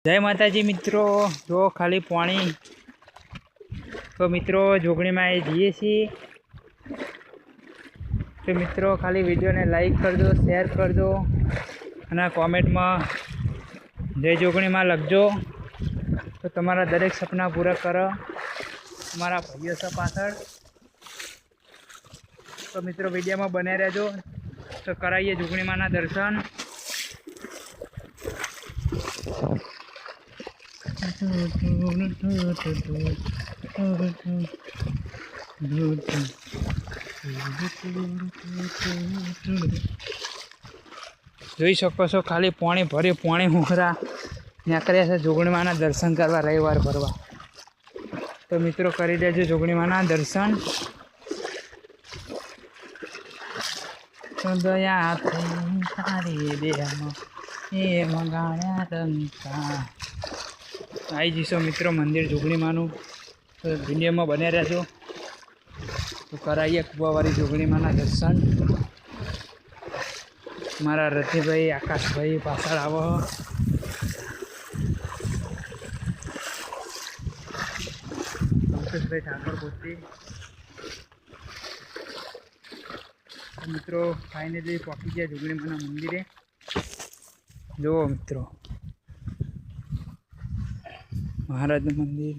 जय माताजी मित्रों। जो खाली पानी तो मित्रों जोगणी में जीए छी। तो मित्रों खाली वीडियो ने लाइक कर दो, शेर कर दो और कॉमेंट में जय जोगणी में लखजो तो तमारा दरेक सपना पूरा करो तमारा भाईओ से पाछळ। तो मित्रों वीडियो में बने रहजो तो कराइए जोगणी माना दर्शन। જોઈ શકો છો ખાલી પાણી ભરી પાણી ઉખરા નીકળ્યા છે જોગણી માના દર્શન કરવા રવિવાર ભરવા। તો મિત્રો કરી દેજો જોગણી માના દર્શન। દયા તારી દેહમાં એ મંગાણ્યા રંગતા आई जैसो मित्रों मंदिर जोगणी मानु। तो वीडियो में बने रहजो तो कराइए कुआवारी जोगणी माना दर्शन। मारा रथी भाई आकाश भाई पाछळ आवो। भाई ठाकुर पोती मित्रों फाइनली पहुंची गया जोगणी माना मंदिरे। जो मित्रों महाराज मंदिर